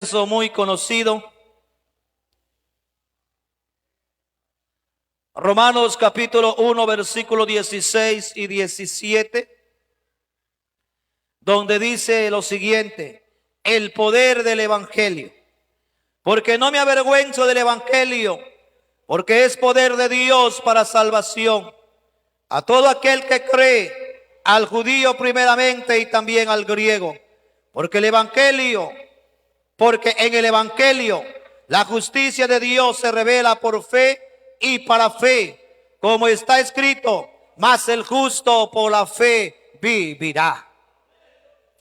verso muy conocido. Romanos capítulo 1, versículo 16 y 17, donde dice lo siguiente: el poder del evangelio. Porque no me avergüenzo del evangelio, porque es poder de Dios para salvación a todo aquel que cree, al judío primeramente y también al griego. Porque en el evangelio la justicia de Dios se revela por fe y para fe, como está escrito: mas el justo por la fe vivirá.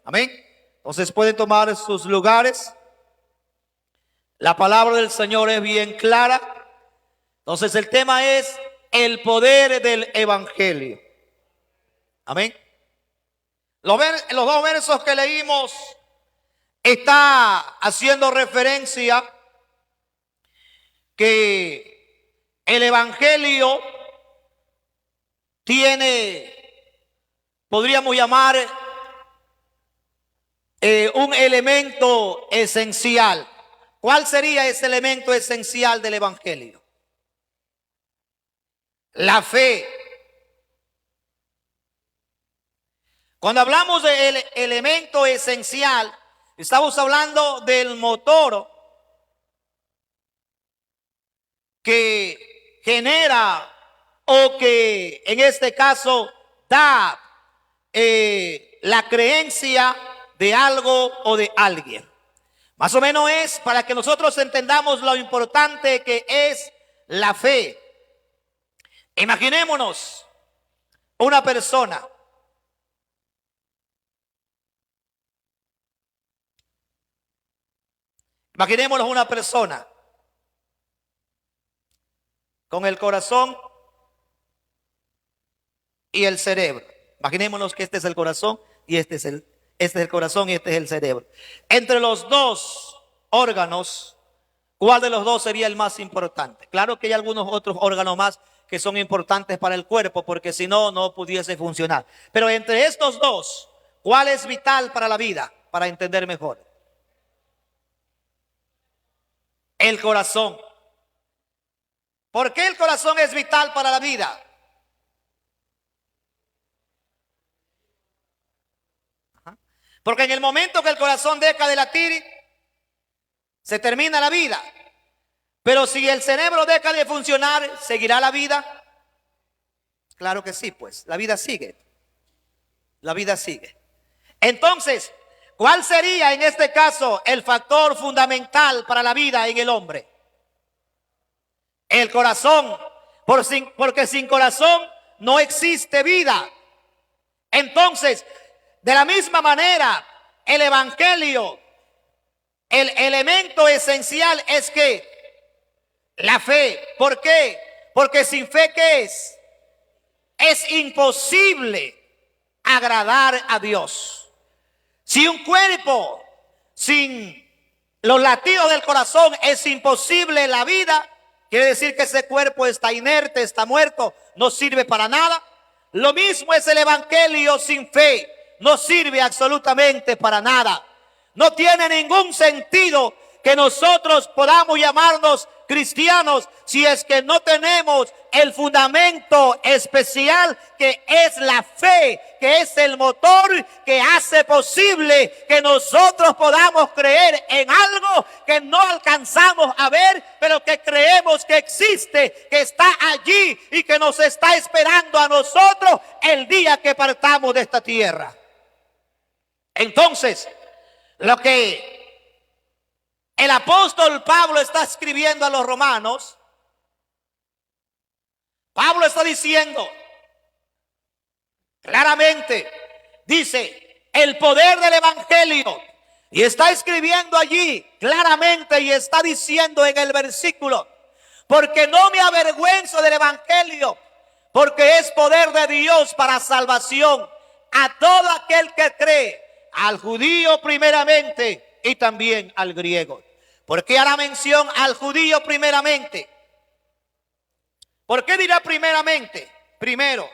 Amén. Entonces pueden tomar sus lugares. La palabra del Señor es bien clara. Entonces el tema es el poder del evangelio. Amén. Los dos versos que leímos está haciendo referencia que el evangelio tiene, podríamos llamar, un elemento esencial. ¿Cuál sería ese elemento esencial del evangelio? La fe. Cuando hablamos del elemento esencial, estamos hablando del motor que genera, o que en este caso da la creencia de algo o de alguien. Más o menos es para que nosotros entendamos lo importante que es la fe. Imaginémonos una persona. Imaginémonos una persona con el corazón y el cerebro. Imaginémonos que este es el corazón y este es el corazón y este es el cerebro. Entre los dos órganos, ¿cuál de los dos sería el más importante? Claro que hay algunos otros órganos más que son importantes para el cuerpo, porque si no, no pudiese funcionar. Pero entre estos dos, ¿cuál es vital para la vida? Para entender mejor. El corazón. ¿Por qué el corazón es vital para la vida? Porque en el momento que el corazón deja de latir, se termina la vida. Pero si el cerebro deja de funcionar, ¿seguirá la vida? Claro que sí, pues la vida sigue. La vida sigue. Entonces, ¿cuál sería en este caso el factor fundamental para la vida en el hombre? El corazón. Porque sin corazón no existe vida. Entonces, de la misma manera, el evangelio, el elemento esencial es que la fe. ¿Por qué? Porque sin fe, ¿qué es? Es imposible agradar a Dios. Si un cuerpo sin los latidos del corazón es imposible la vida, quiere decir que ese cuerpo está inerte, está muerto, no sirve para nada. Lo mismo es el evangelio sin fe, no sirve absolutamente para nada. No tiene ningún sentido que nosotros podamos llamarnos cristianos si es que no tenemos el fundamento especial que es la fe, que es el motor que hace posible que nosotros podamos creer en algo que no alcanzamos a ver, pero que creemos que existe, que está allí y que nos está esperando a nosotros el día que partamos de esta tierra. Entonces, lo que el apóstol Pablo está escribiendo a los romanos, Pablo está diciendo claramente, dice, el poder del evangelio, y está escribiendo allí claramente y está diciendo en el versículo: porque no me avergüenzo del evangelio, porque es poder de Dios para salvación a todo aquel que cree, al judío primeramente y también al griego. ¿Por qué hará mención al judío primeramente? ¿Por qué dirá primeramente? Primero.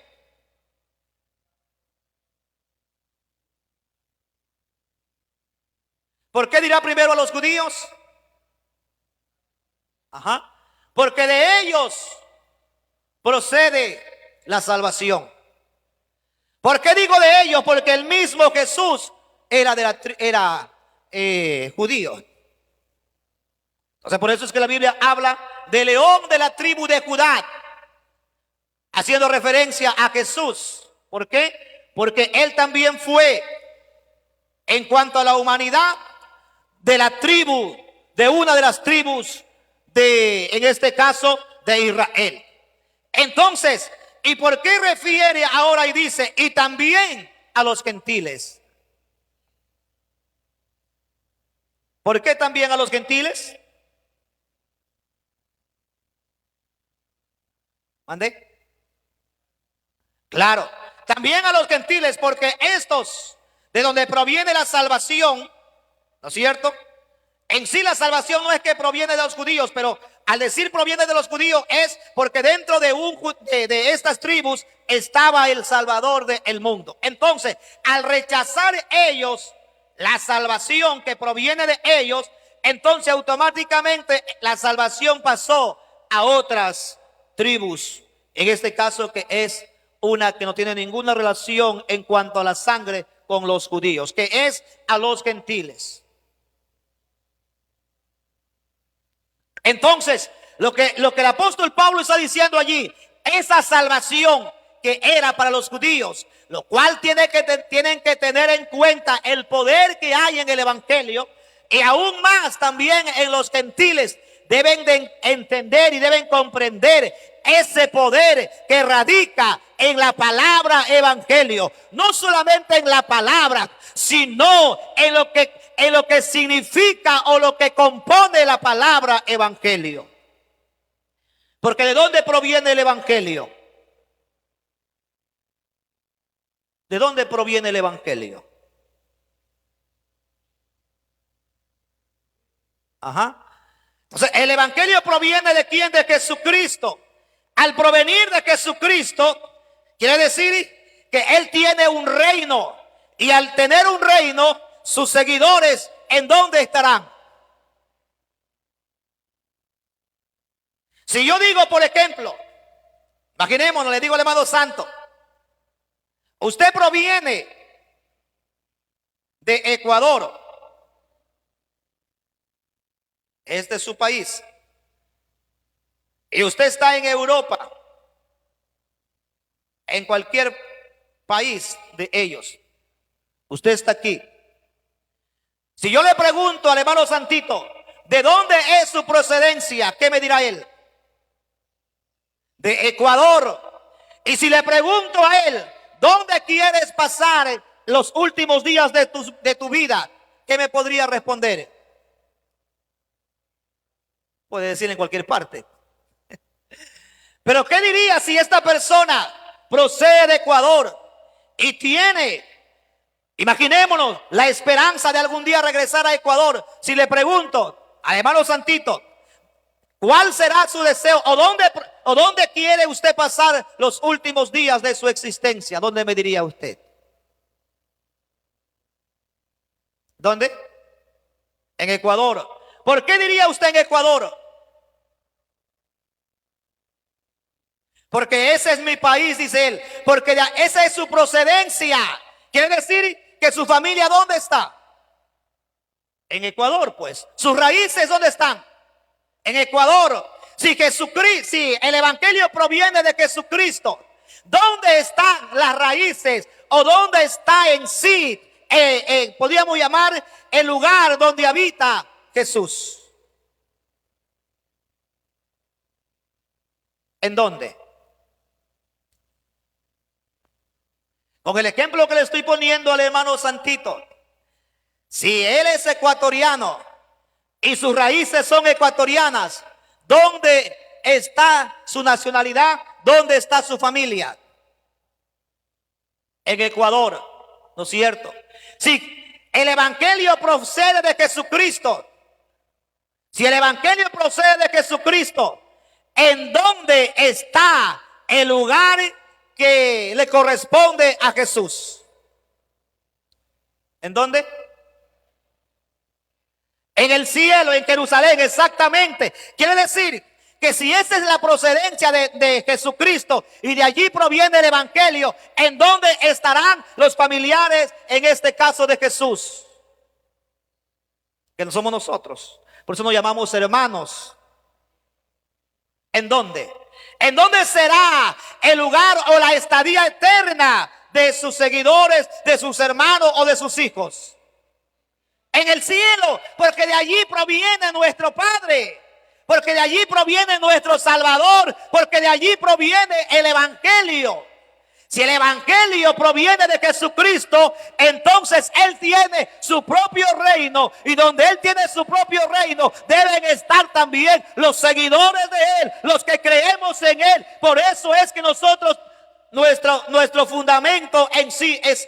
¿Por qué dirá primero a los judíos? Ajá. Porque de ellos procede la salvación. ¿Por qué digo de ellos? Porque el mismo Jesús era judío. Entonces por eso es que la Biblia habla de león de la tribu de Judá, haciendo referencia a Jesús. ¿Por qué? Porque él también fue, en cuanto a la humanidad, de la tribu, de una de las tribus en este caso, de Israel. Entonces, ¿y por qué refiere ahora y dice, y también a los gentiles? ¿Por qué también a los gentiles? ¿Mande? Claro, también a los gentiles, porque estos, de donde proviene la salvación, ¿no es cierto? En sí la salvación no es que proviene de los judíos, pero al decir proviene de los judíos es porque dentro de estas tribus estaba el Salvador del mundo. Entonces, al rechazar ellos la salvación que proviene de ellos, entonces automáticamente la salvación pasó a otras tribus. En este caso que es una que no tiene ninguna relación en cuanto a la sangre con los judíos, que es a los gentiles. Entonces, lo que el apóstol Pablo está diciendo allí, esa salvación que era para los judíos, lo cual tienen que tener en cuenta el poder que hay en el evangelio, y aún más también en los gentiles deben de entender y deben comprender ese poder que radica en la palabra evangelio, no solamente en la palabra, sino en lo que significa o lo que compone la palabra evangelio. Porque ¿de dónde proviene el evangelio? ¿De dónde proviene el evangelio? Ajá. Entonces, el evangelio proviene de quién? De Jesucristo. Al provenir de Jesucristo, quiere decir que Él tiene un reino. Y al tener un reino, sus seguidores, ¿en dónde estarán? Si yo digo, por ejemplo, imaginémonos, le digo al hermano santo, usted proviene de Ecuador. Este es su país. Y usted está en Europa, en cualquier país de ellos. Usted está aquí. Si yo le pregunto al hermano santito, ¿de dónde es su procedencia? ¿Qué me dirá él? De Ecuador. Y si le pregunto a él, ¿dónde quieres pasar los últimos días de tu vida? ¿Qué me podría responder? Puede decir en cualquier parte. Pero ¿qué diría si esta persona procede de Ecuador y tiene, imaginémonos, la esperanza de algún día regresar a Ecuador? Si le pregunto al hermano santito, ¿cuál será su deseo? ¿O dónde quiere usted pasar los últimos días de su existencia? ¿Dónde me diría usted? ¿Dónde? En Ecuador. ¿Por qué diría usted en Ecuador? Porque ese es mi país, dice él. Porque esa es su procedencia. Quiere decir que su familia, ¿dónde está? En Ecuador, pues. Sus raíces, ¿dónde están? En Ecuador. Si el evangelio proviene de Jesucristo, ¿dónde están las raíces? ¿O dónde está en sí, podríamos llamar, el lugar donde habita Jesús? ¿En dónde? Con el ejemplo que le estoy poniendo al hermano santito, si él es ecuatoriano y sus raíces son ecuatorianas, ¿dónde está su nacionalidad? ¿Dónde está su familia? En Ecuador, ¿no es cierto? Si el evangelio procede de Jesucristo, si el evangelio procede de Jesucristo, ¿en dónde está el lugar que le corresponde a Jesús? ¿En dónde? En el cielo, en Jerusalén, exactamente. Quiere decir que si esa es la procedencia de Jesucristo y de allí proviene el evangelio, ¿en dónde estarán los familiares, en este caso de Jesús? Que no somos nosotros. Por eso nos llamamos hermanos. ¿En dónde? ¿En dónde será el lugar o la estadía eterna de sus seguidores, de sus hermanos o de sus hijos? En el cielo, porque de allí proviene nuestro Padre, porque de allí proviene nuestro Salvador, porque de allí proviene el evangelio. Si el evangelio proviene de Jesucristo, entonces Él tiene su propio reino, y donde Él tiene su propio reino deben estar también los seguidores de Él, los que creemos en Él. Por eso es que nosotros, nuestro fundamento en sí es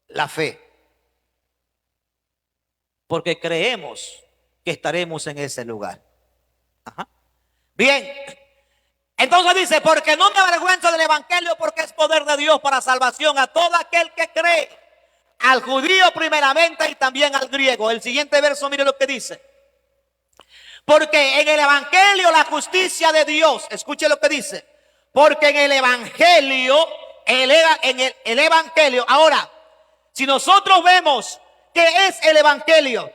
la fe, porque creemos que estaremos en ese lugar. Ajá. Bien. Entonces dice, porque no me avergüenzo del evangelio, porque es poder de Dios para salvación a todo aquel que cree, al judío primeramente y también al griego. El siguiente verso, mire lo que dice. Porque en el evangelio la justicia de Dios, escuche lo que dice, porque en el evangelio, el evangelio, ahora, si nosotros vemos qué es el evangelio,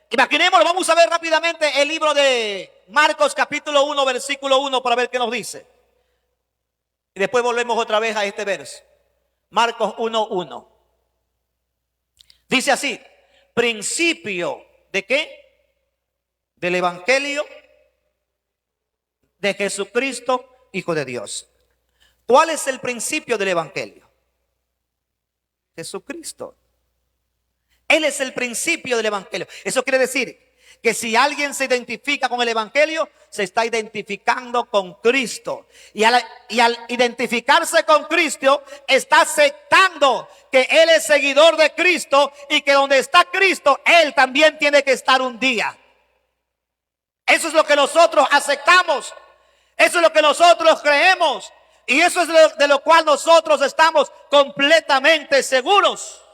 imaginémoslo, vamos a ver rápidamente el libro de Marcos capítulo 1, versículo 1 para ver qué nos dice. Y después volvemos otra vez a este verso. Marcos 1, 1. Dice así, principio ¿de qué? Del evangelio de Jesucristo, Hijo de Dios. ¿Cuál es el principio del evangelio? Jesucristo. Él es el principio del evangelio. Eso quiere decir que si alguien se identifica con el evangelio, se está identificando con Cristo. Y al identificarse con Cristo, está aceptando que Él es seguidor de Cristo y que donde está Cristo, Él también tiene que estar un día. Eso es lo que nosotros aceptamos. Eso es lo que nosotros creemos. Y eso es de lo cual nosotros estamos completamente seguros.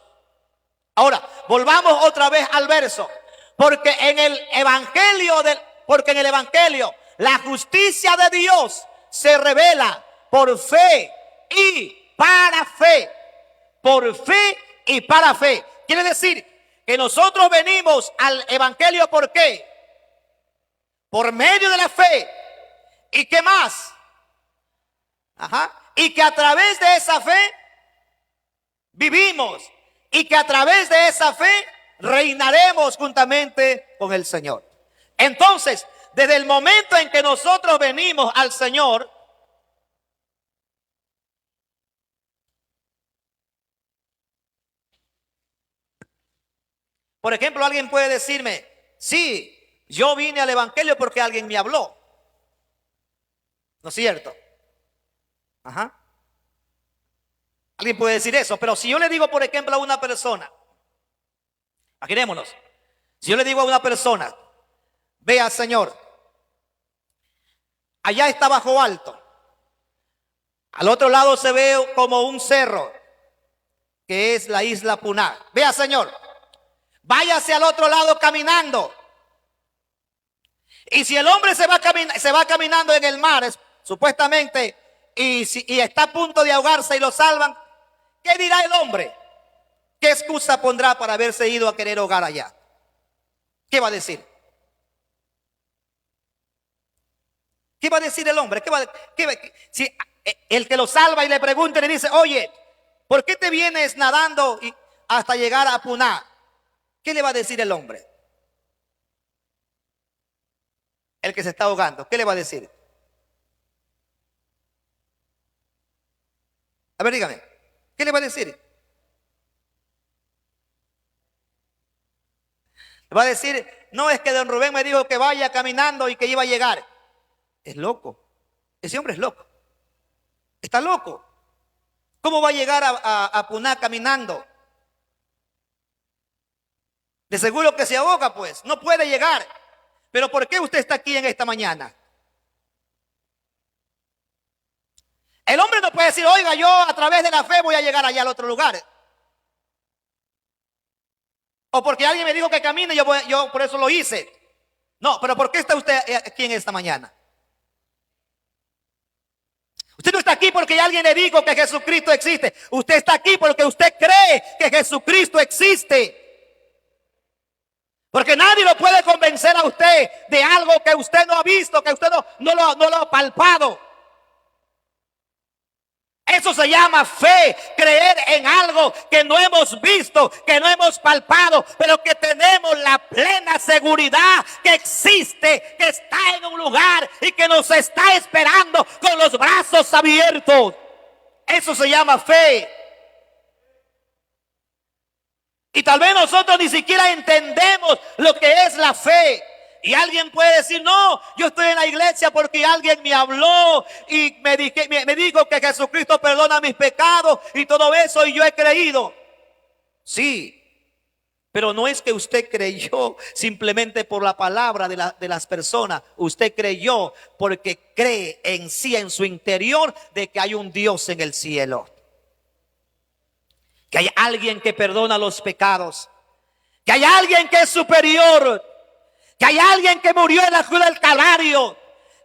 Ahora, volvamos otra vez al verso. Porque en el evangelio la justicia de Dios se revela por fe y para fe. Por fe y para fe. Quiere decir que nosotros venimos al evangelio, ¿por qué? Por medio de la fe. ¿Y qué más? Ajá. Y que a través de esa fe vivimos. Y que a través de esa fe reinaremos juntamente con el Señor. Entonces, desde el momento en que nosotros venimos al Señor, por ejemplo, alguien puede decirme, sí, yo vine al evangelio porque alguien me habló. ¿No es cierto? Ajá. Alguien puede decir eso, pero si yo le digo, por ejemplo, a una persona, imaginémonos, si yo le digo a una persona, vea, Señor, allá está Bajo Alto, al otro lado se ve como un cerro, que es la isla Puná. Vea, Señor, váyase al otro lado caminando. Y si el hombre se va caminando en el mar, supuestamente, y está a punto de ahogarse y lo salvan, ¿qué dirá el hombre? ¿Qué excusa pondrá para haberse ido a querer ahogar allá? ¿Qué va a decir? ¿Qué va a decir el hombre? Si el que lo salva y le pregunta y le dice, oye, ¿por qué te vienes nadando hasta llegar a Puná? ¿Qué le va a decir el hombre? El que se está ahogando, ¿qué le va a decir? A ver, dígame, ¿qué le va a decir? Le va a decir, no, es que don Rubén me dijo que vaya caminando y que iba a llegar. Es loco. Ese hombre es loco. Está loco. ¿Cómo va a llegar a Puná caminando? De seguro que se ahoga, pues. No puede llegar. Pero ¿por qué usted está aquí en esta mañana? El hombre no puede decir, oiga, yo a través de la fe voy a llegar allá al otro lugar. O porque alguien me dijo que camine, yo por eso lo hice. No, pero ¿por qué está usted aquí en esta mañana? Usted no está aquí porque alguien le dijo que Jesucristo existe. Usted está aquí porque usted cree que Jesucristo existe. Porque nadie lo puede convencer a usted de algo que usted no ha visto, que usted no lo ha palpado. Eso se llama fe, creer en algo que no hemos visto, que no hemos palpado, pero que tenemos la plena seguridad que existe, que está en un lugar y que nos está esperando con los brazos abiertos. Eso se llama fe. Y tal vez nosotros ni siquiera entendemos lo que es la fe. Y alguien puede decir, no, yo estoy en la iglesia porque alguien me habló y me dijo que Jesucristo perdona mis pecados y todo eso y yo he creído. Sí, pero no es que usted creyó simplemente por la palabra de las personas. Usted creyó porque cree en sí, en su interior, de que hay un Dios en el cielo. Que hay alguien que perdona los pecados. Que hay alguien que es superior. Que hay alguien que murió en la cruz del Calvario.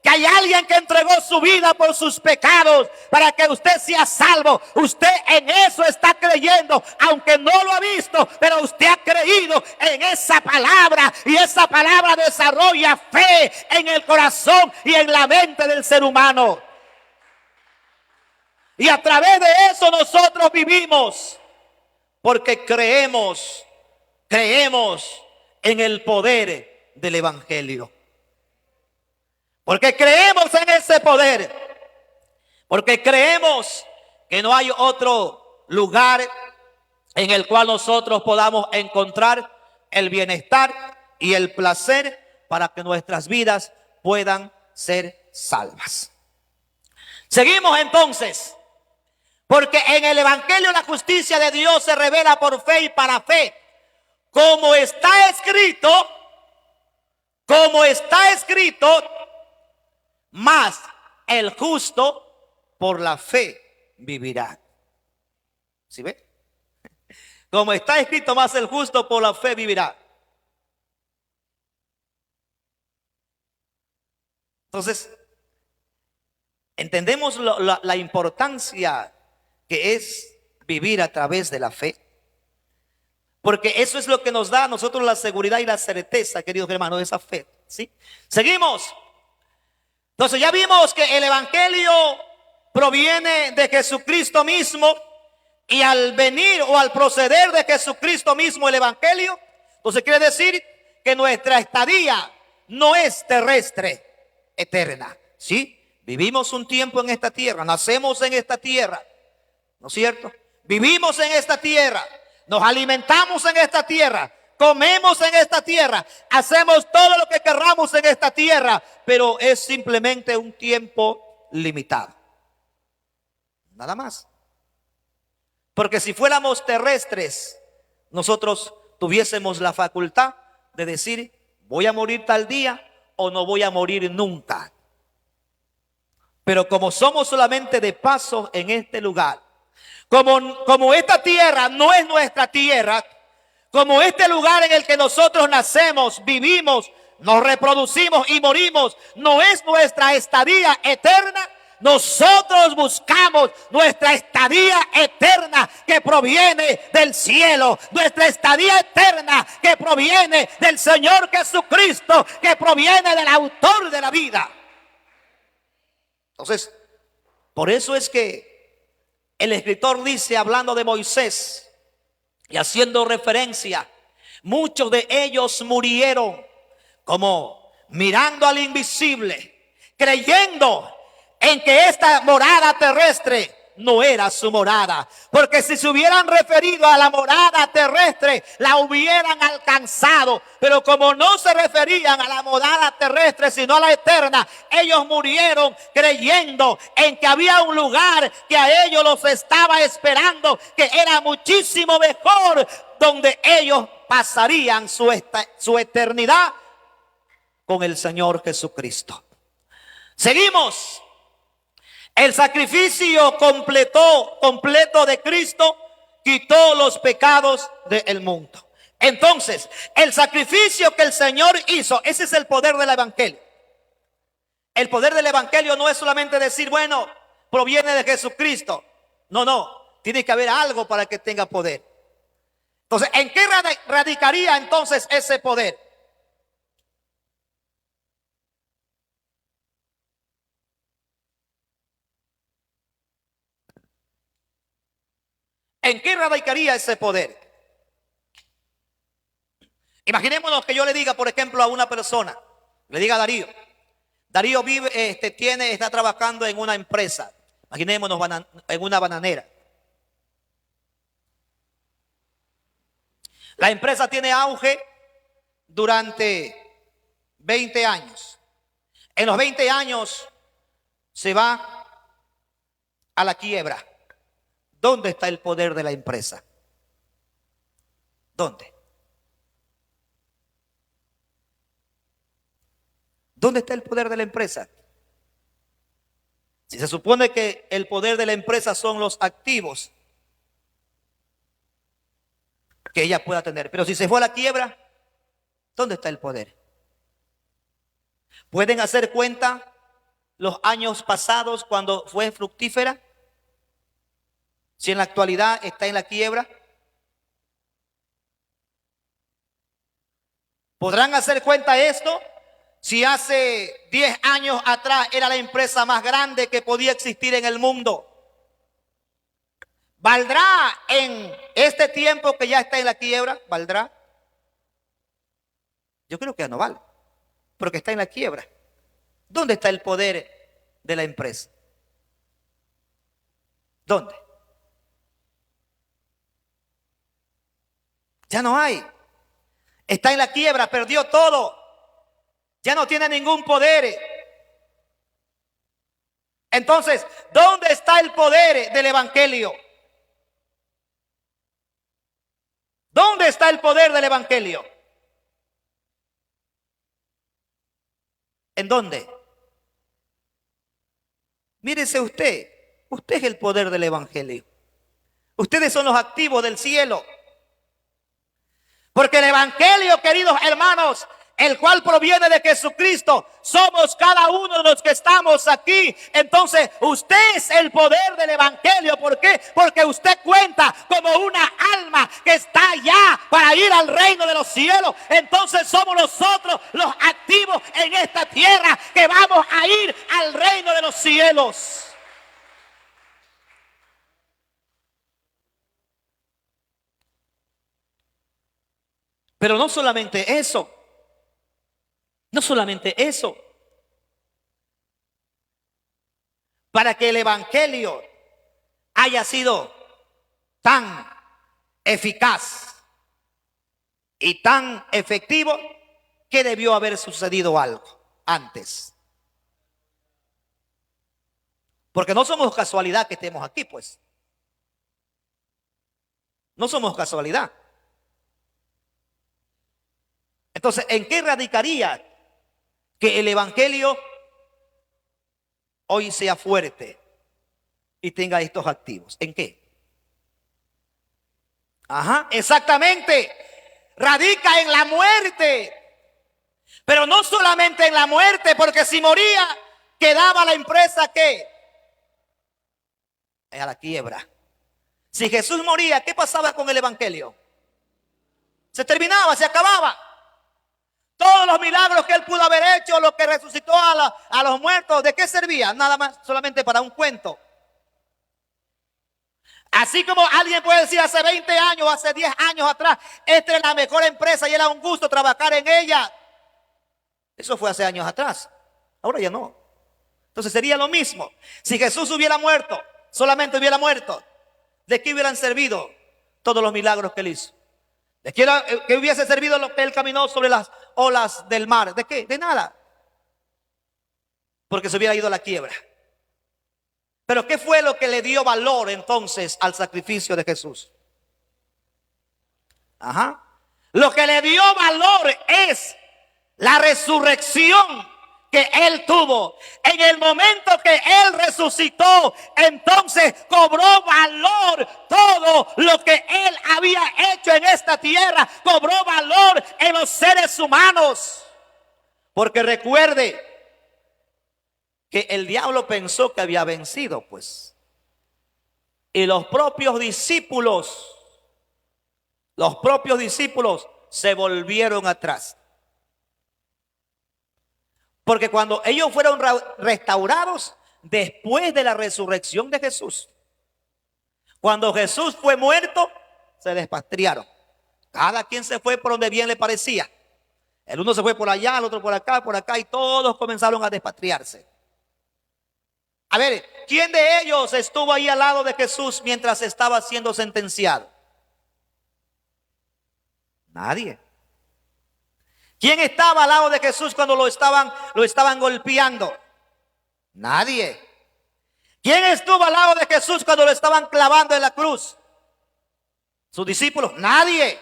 Que hay alguien que entregó su vida por sus pecados para que usted sea salvo. Usted en eso está creyendo, aunque no lo ha visto, pero usted ha creído en esa palabra. Y esa palabra desarrolla fe en el corazón y en la mente del ser humano. Y a través de eso nosotros vivimos. Porque creemos en el poder del evangelio. Porque creemos en ese poder. Porque creemos que no hay otro lugar en el cual nosotros podamos encontrar el bienestar y el placer para que nuestras vidas puedan ser salvas. Seguimos entonces. Porque en el evangelio la justicia de Dios se revela por fe y para fe. Como está escrito, mas el justo por la fe vivirá. ¿Sí ve? Como está escrito, más el justo por la fe vivirá. Entonces, entendemos la importancia que es vivir a través de la fe. Porque eso es lo que nos da a nosotros la seguridad y la certeza, queridos hermanos, de esa fe. ¿Sí? Seguimos. Entonces ya vimos que el evangelio proviene de Jesucristo mismo. Y al venir o al proceder de Jesucristo mismo el evangelio, entonces quiere decir que nuestra estadía no es terrestre, eterna. ¿Sí? Vivimos un tiempo en esta tierra, nacemos en esta tierra, ¿no es cierto? Vivimos en esta tierra, nos alimentamos en esta tierra, comemos en esta tierra, hacemos todo lo que querramos en esta tierra, pero es simplemente un tiempo limitado. Nada más. Porque si fuéramos terrestres, nosotros tuviésemos la facultad de decir, voy a morir tal día o no voy a morir nunca. Pero como somos solamente de paso en este lugar, como esta tierra no es nuestra tierra, como este lugar en el que nosotros nacemos, vivimos, nos reproducimos y morimos, no es nuestra estadía eterna, nosotros buscamos nuestra estadía eterna que proviene del cielo, nuestra estadía eterna que proviene del Señor Jesucristo, que proviene del autor de la vida. Entonces, por eso es que el escritor dice, hablando de Moisés y haciendo referencia, muchos de ellos murieron como mirando al invisible, creyendo en que esta morada terrestre no era su morada, porque si se hubieran referido a la morada terrestre, la hubieran alcanzado, pero como no se referían a la morada terrestre, sino a la eterna, ellos murieron creyendo en que había un lugar que a ellos los estaba esperando, que era muchísimo mejor, donde ellos pasarían su eternidad con el Señor Jesucristo. Seguimos. El sacrificio completo de Cristo quitó los pecados del mundo. Entonces, el sacrificio que el Señor hizo, ese es el poder del evangelio. El poder del evangelio no es solamente decir, bueno, proviene de Jesucristo. No, no, tiene que haber algo para que tenga poder. Entonces, ¿en qué radicaría entonces ese poder? ¿En qué radicaría ese poder? Imaginémonos que yo le diga, por ejemplo, a una persona, le diga a Darío. Darío vive, está trabajando en una empresa. Imaginémonos en una bananera. La empresa tiene auge durante 20 años. En los 20 años se va a la quiebra. ¿Dónde está el poder de la empresa? ¿Dónde? ¿Dónde está el poder de la empresa? Si se supone que el poder de la empresa son los activos que ella pueda tener. Pero si se fue a la quiebra, ¿dónde está el poder? ¿Pueden hacer cuenta los años pasados cuando fue fructífera? Si en la actualidad está en la quiebra. ¿Podrán hacer cuenta esto? Si hace 10 años atrás era la empresa más grande que podía existir en el mundo, ¿valdrá en este tiempo que ya está en la quiebra? ¿Valdrá? Yo creo que ya no vale, porque está en la quiebra. ¿Dónde está el poder de la empresa? ¿Dónde? Ya no hay. Está en la quiebra, perdió todo. Ya no tiene ningún poder. Entonces, ¿dónde está el poder del evangelio? ¿Dónde está el poder del evangelio? ¿En dónde? Mírese usted es el poder del evangelio. Ustedes son los activos del cielo. Porque el evangelio, queridos hermanos, el cual proviene de Jesucristo, somos cada uno de los que estamos aquí. Entonces, usted es el poder del evangelio. ¿Por qué? Porque usted cuenta como una alma que está allá para ir al reino de los cielos. Entonces somos nosotros los activos en esta tierra que vamos a ir al reino de los cielos. Pero no solamente eso. No solamente eso. Para que el evangelio haya sido tan eficaz y tan efectivo, que debió haber sucedido algo antes. Porque no somos casualidad que estemos aquí, pues. No somos casualidad. Entonces, ¿en qué radicaría que el evangelio hoy sea fuerte y tenga estos activos? ¿En qué? Ajá, exactamente. Radica en la muerte. Pero no solamente en la muerte, porque si moría, quedaba la empresa ¿qué? A la quiebra. Si Jesús moría, ¿qué pasaba con el evangelio? Se terminaba, se acababa. Todos los milagros que él pudo haber hecho, lo que resucitó a los muertos, ¿de qué servía? Nada más, solamente para un cuento. Así como alguien puede decir hace 20 años, hace 10 años atrás, esta es la mejor empresa y era un gusto trabajar en ella. Eso fue hace años atrás. Ahora ya no. Entonces sería lo mismo. Si Jesús hubiera muerto, solamente hubiera muerto, ¿de qué hubieran servido todos los milagros que él hizo? ¿De qué hubiese servido lo que él caminó sobre las olas del mar? ¿De qué? De nada. Porque se hubiera ido a la quiebra. Pero ¿qué fue lo que le dio valor entonces al sacrificio de Jesús? Ajá. Lo que le dio valor es la resurrección que él tuvo, en el momento que él resucitó, entonces cobró valor todo lo que él había hecho en esta tierra, cobró valor en los seres humanos. Porque recuerde que el diablo pensó que había vencido, pues. Y los propios discípulos se volvieron atrás. Porque cuando ellos fueron restaurados después de la resurrección de Jesús, cuando Jesús fue muerto, se despatriaron. Cada quien se fue por donde bien le parecía. El uno se fue por allá, el otro por acá, y todos comenzaron a despatriarse. A ver, ¿quién de ellos estuvo ahí al lado de Jesús mientras estaba siendo sentenciado? Nadie. ¿Quién estaba al lado de Jesús cuando lo estaban golpeando? Nadie. ¿Quién estuvo al lado de Jesús cuando lo estaban clavando en la cruz? ¿Sus discípulos? Nadie.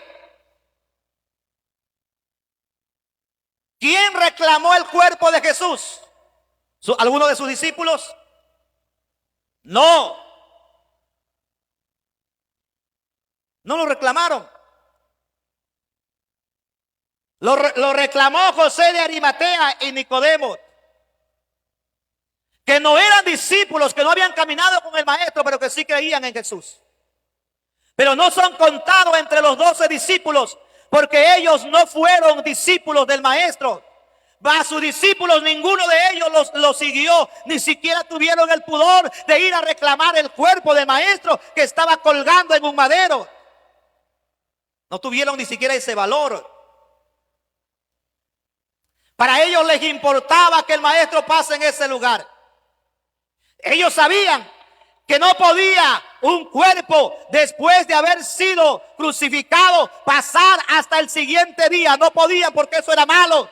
¿Quién reclamó el cuerpo de Jesús? ¿Alguno de sus discípulos? No. No lo reclamaron. Lo reclamó José de Arimatea y Nicodemo, que no eran discípulos, que no habían caminado con el maestro, pero que sí creían en Jesús. Pero no son contados entre los 12 discípulos, porque ellos no fueron discípulos del maestro. A sus discípulos ninguno de ellos los siguió, ni siquiera tuvieron el pudor de ir a reclamar el cuerpo del maestro que estaba colgando en un madero. No tuvieron ni siquiera ese valor. Para ellos les importaba que el maestro pase en ese lugar. Ellos sabían que no podía un cuerpo, después de haber sido crucificado, pasar hasta el siguiente día. No podía, porque eso era malo.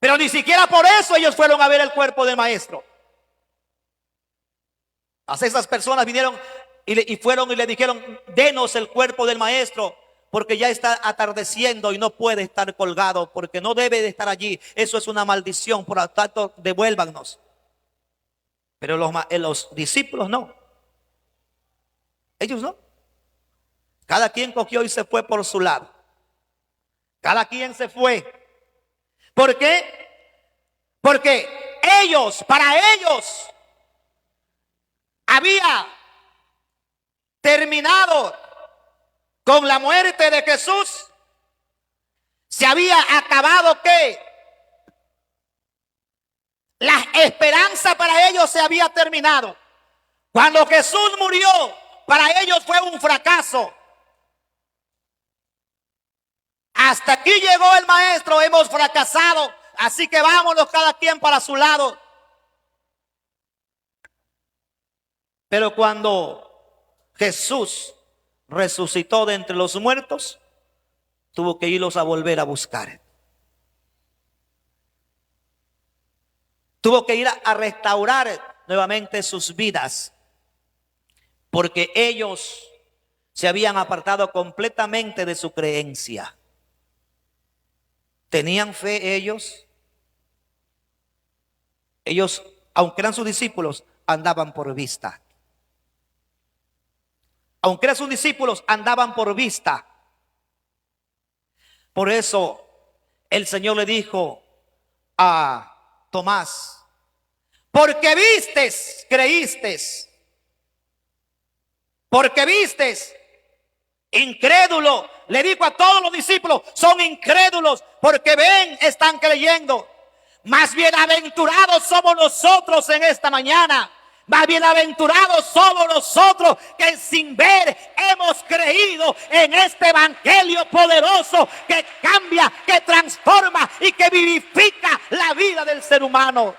Pero ni siquiera por eso ellos fueron a ver el cuerpo del maestro. Esas personas vinieron y fueron y le dijeron: denos el cuerpo del maestro, porque ya está atardeciendo y no puede estar colgado, porque no debe de estar allí. Eso es una maldición, por lo tanto devuélvanos. Pero los discípulos no. Ellos no. Cada quien cogió y se fue por su lado. Cada quien se fue. ¿Por qué? Porque para ellos había terminado con la muerte de Jesús. Se había acabado ¿qué? La esperanza para ellos se había terminado. Cuando Jesús murió, para ellos fue un fracaso. Hasta aquí llegó el maestro, hemos fracasado, así que vámonos cada quien para su lado. Pero cuando Jesús resucitó de entre los muertos, tuvo que irlos a volver a buscar. Tuvo que ir a restaurar nuevamente sus vidas, porque ellos se habían apartado completamente de su creencia. ¿Tenían fe ellos? Ellos, aunque eran sus discípulos, andaban por vista. Aunque eran sus discípulos, andaban por vista. Por eso el Señor le dijo a Tomás: porque vistes, creíste. Porque vistes, incrédulo. Le dijo a todos los discípulos: son incrédulos, porque ven, están creyendo. Más bienaventurados somos nosotros en esta mañana. Más bienaventurados somos nosotros que sin ver hemos creído en este evangelio poderoso que cambia, que transforma y que vivifica la vida del ser humano.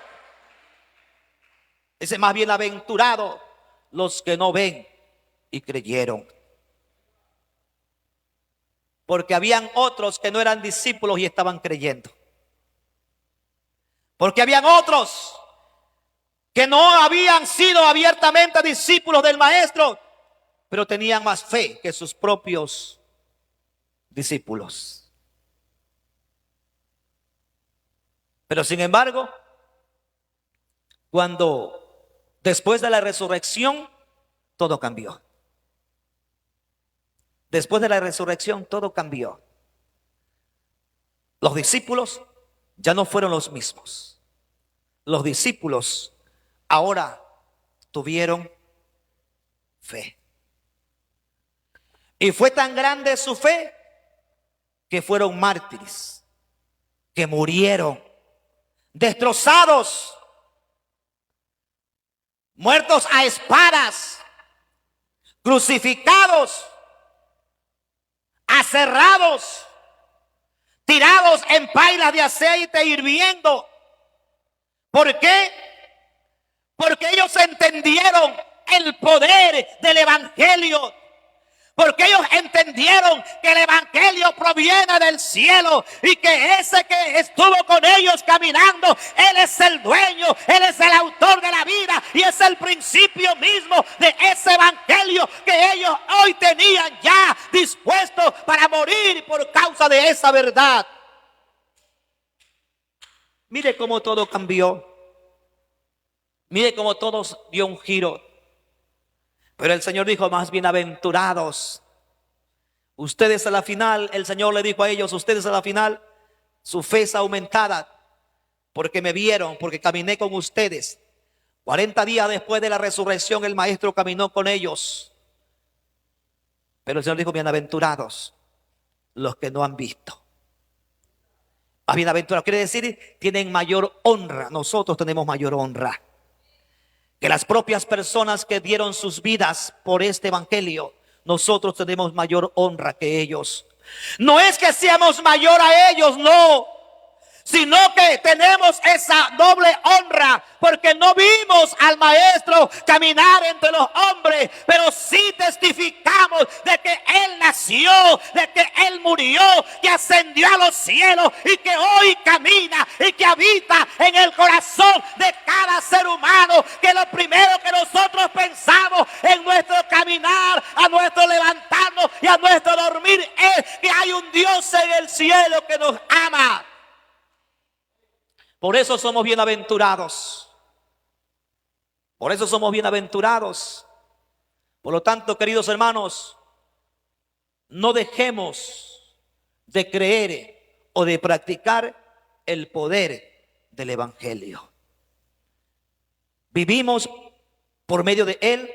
Dice: más bienaventurados los que no ven y creyeron. Porque habían otros que no eran discípulos y estaban creyendo. Porque habían otros que no habían sido abiertamente discípulos del maestro, pero tenían más fe que sus propios discípulos. Pero sin embargo, cuando después de la resurrección, todo cambió. Después de la resurrección, todo cambió. Los discípulos ya no fueron los mismos. Los discípulos ahora tuvieron fe. Y fue tan grande su fe que fueron mártires, que murieron, destrozados, muertos a espadas, crucificados, aserrados, tirados en pailas de aceite hirviendo. ¿Por qué? Porque ellos entendieron el poder del evangelio. Porque ellos entendieron que el evangelio proviene del cielo y que ese que estuvo con ellos caminando, Él es el dueño, Él es el autor de la vida y es el principio mismo de ese evangelio que ellos hoy tenían ya dispuesto para morir por causa de esa verdad. Mire cómo todo cambió. Mire cómo todo dio un giro. Pero el Señor dijo, más bienaventurados. Ustedes a la final, el Señor le dijo a ellos, ustedes a la final, su fe es aumentada, porque me vieron, porque caminé con ustedes. 40 días después de la resurrección, el Maestro caminó con ellos. Pero el Señor dijo, bienaventurados los que no han visto. Más bienaventurados quiere decir, tienen mayor honra. Nosotros tenemos mayor honra que las propias personas que dieron sus vidas por este evangelio. Nosotros tenemos mayor honra que ellos. No es que seamos mayor a ellos, no, sino que tenemos esa doble honra, porque no vimos al Maestro caminar entre los hombres, pero sí testificamos de que Él nació, de que Él murió, que ascendió a los cielos y que hoy camina y que habita en el corazón de cada ser humano. Que lo primero que nosotros pensamos en nuestro caminar, a nuestro levantarnos y a nuestro dormir es que hay un Dios en el cielo que nos ama. Por eso somos bienaventurados. Por eso somos bienaventurados. Por lo tanto, queridos hermanos, no dejemos de creer o de practicar el poder del evangelio. Vivimos por medio de Él,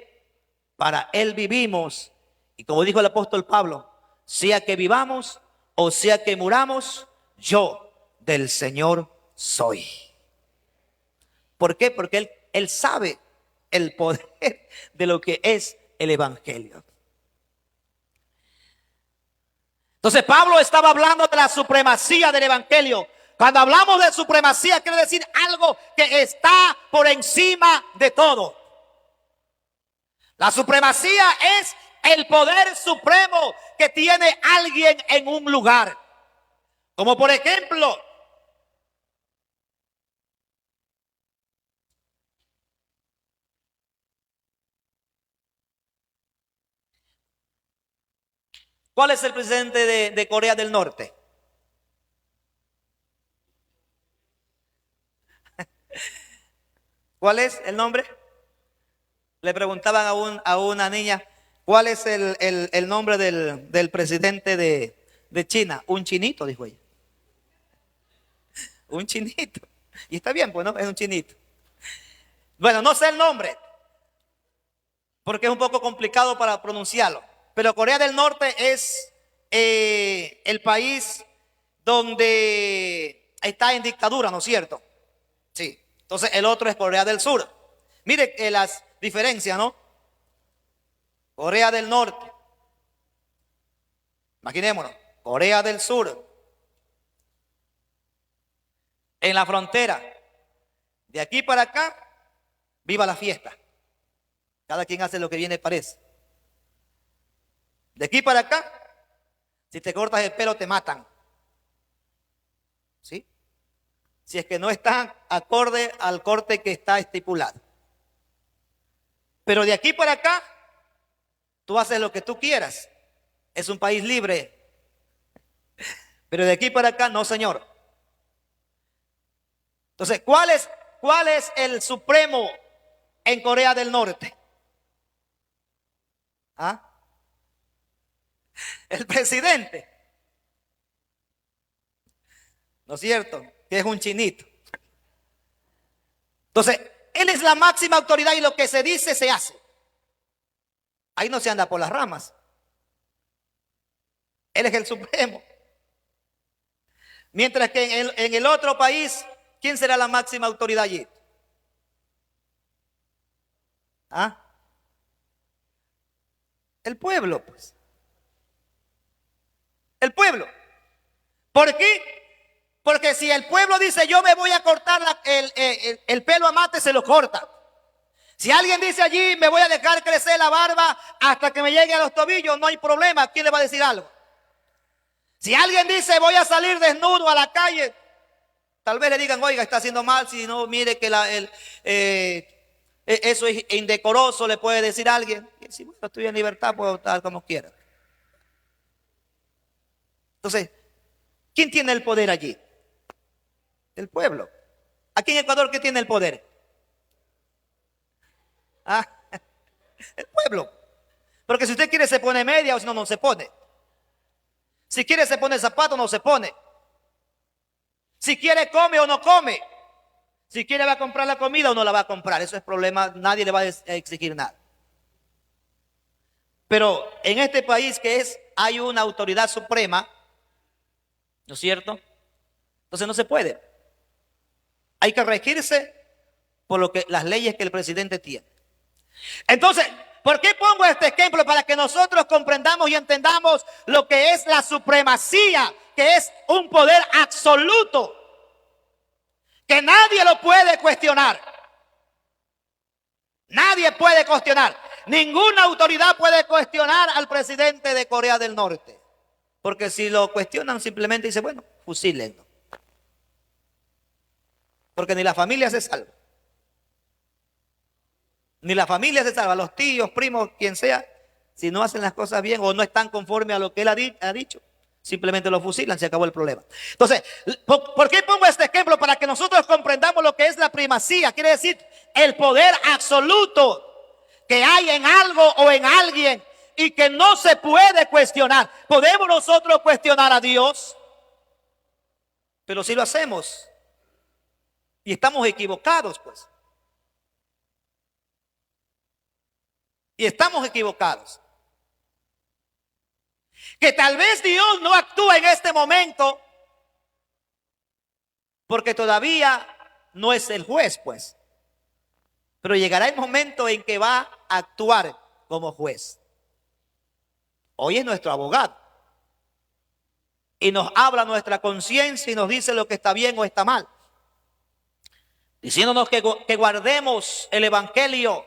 para Él vivimos. Y como dijo el apóstol Pablo, sea que vivamos o sea que muramos, yo del Señor soy. ¿Por qué? Porque él sabe el poder de lo que es el evangelio. Entonces Pablo estaba hablando de la supremacía del evangelio. Cuando hablamos de supremacía quiere decir algo que está por encima de todo. La supremacía es el poder supremo que tiene alguien en un lugar. Como por ejemplo, ¿cuál es el presidente de Corea del Norte? ¿Cuál es el nombre? Le preguntaban a una niña, ¿cuál es el nombre del presidente de China? Un chinito, dijo ella. Un chinito. Y está bien, pues no, es un chinito. Bueno, no sé el nombre, porque es un poco complicado para pronunciarlo. Pero Corea del Norte es el país donde está en dictadura, ¿no es cierto? Sí. Entonces el otro es Corea del Sur. Mire las diferencias, ¿no? Corea del Norte. Imaginémonos, Corea del Sur. En la frontera. De aquí para acá, viva la fiesta. Cada quien hace lo que viene parece. De aquí para acá, si te cortas el pelo te matan. ¿Sí? Si es que no está acorde al corte que está estipulado. Pero de aquí para acá, tú haces lo que tú quieras. Es un país libre. Pero de aquí para acá, no, señor. Entonces, cuál es el supremo en Corea del Norte? ¿Ah? El presidente. ¿No es cierto? Que es un chinito. Entonces, él es la máxima autoridad y lo que se dice se hace. Ahí no se anda por las ramas. Él es el supremo. Mientras que en el otro país, ¿quién será la máxima autoridad allí? ¿Ah? El pueblo, pues. El pueblo. ¿Por qué? Porque si el pueblo dice yo me voy a cortar el pelo a mate, se lo corta. Si alguien dice allí me voy a dejar crecer la barba hasta que me llegue a los tobillos, no hay problema. ¿Quién le va a decir algo? Si alguien dice voy a salir desnudo a la calle, tal vez le digan, oiga, está haciendo mal, si no, mire que eso es indecoroso, le puede decir a alguien. Y si bueno, estoy en libertad, puedo estar como quiera. Entonces, ¿quién tiene el poder allí? El pueblo. Aquí en Ecuador, ¿qué tiene el poder? Ah, el pueblo. Porque si usted quiere se pone media o si no, no se pone. Si quiere se pone zapato, no se pone. Si quiere come o no come. Si quiere va a comprar la comida o no la va a comprar. Eso es problema, nadie le va a exigir nada. Pero en este país hay una autoridad suprema, ¿no es cierto? Entonces no se puede. Hay que regirse por las leyes que el presidente tiene. Entonces, ¿por qué pongo este ejemplo? Para que nosotros comprendamos y entendamos lo que es la supremacía, que es un poder absoluto, que nadie lo puede cuestionar. Nadie puede cuestionar. Ninguna autoridad puede cuestionar al presidente de Corea del Norte. Porque si lo cuestionan, simplemente dice, bueno, fusílenlo. Porque ni la familia se salva. Ni la familia se salva. Los tíos, primos, quien sea, si no hacen las cosas bien o no están conformes a lo que él ha dicho, simplemente lo fusilan, se acabó el problema. Entonces, ¿por qué pongo este ejemplo? Para que nosotros comprendamos lo que es la primacía. Quiere decir el poder absoluto que hay en algo o en alguien y que no se puede cuestionar. ¿Podemos nosotros cuestionar a Dios? Pero si lo hacemos y estamos equivocados, pues. Y estamos equivocados. Que tal vez Dios no actúa en este momento porque todavía no es el juez, pues. Pero llegará el momento en que va a actuar como juez. Hoy es nuestro abogado. Y nos habla nuestra conciencia y nos dice lo que está bien o está mal. Diciéndonos que guardemos el evangelio.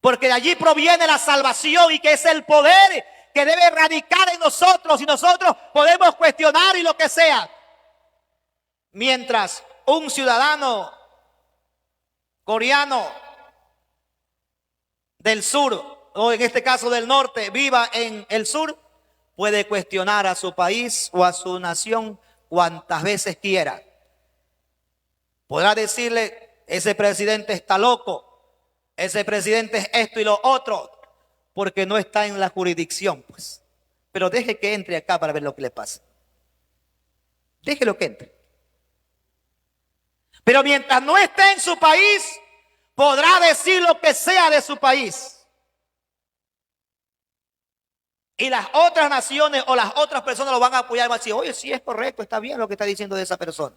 Porque de allí proviene la salvación y que es el poder que debe radicar en nosotros. Y nosotros podemos cuestionar y lo que sea. Mientras un ciudadano coreano del sur, o en este caso del norte, viva en el sur, puede cuestionar a su país o a su nación cuantas veces quiera. Podrá decirle, ese presidente está loco, ese presidente es esto y lo otro, porque no está en la jurisdicción, pues. Pero deje que entre acá para ver lo que le pasa. Déjelo que entre. Pero mientras no esté en su país, podrá decir lo que sea de su país. Y las otras naciones o las otras personas lo van a apoyar. Van a decir, oye, sí es correcto, está bien lo que está diciendo de esa persona.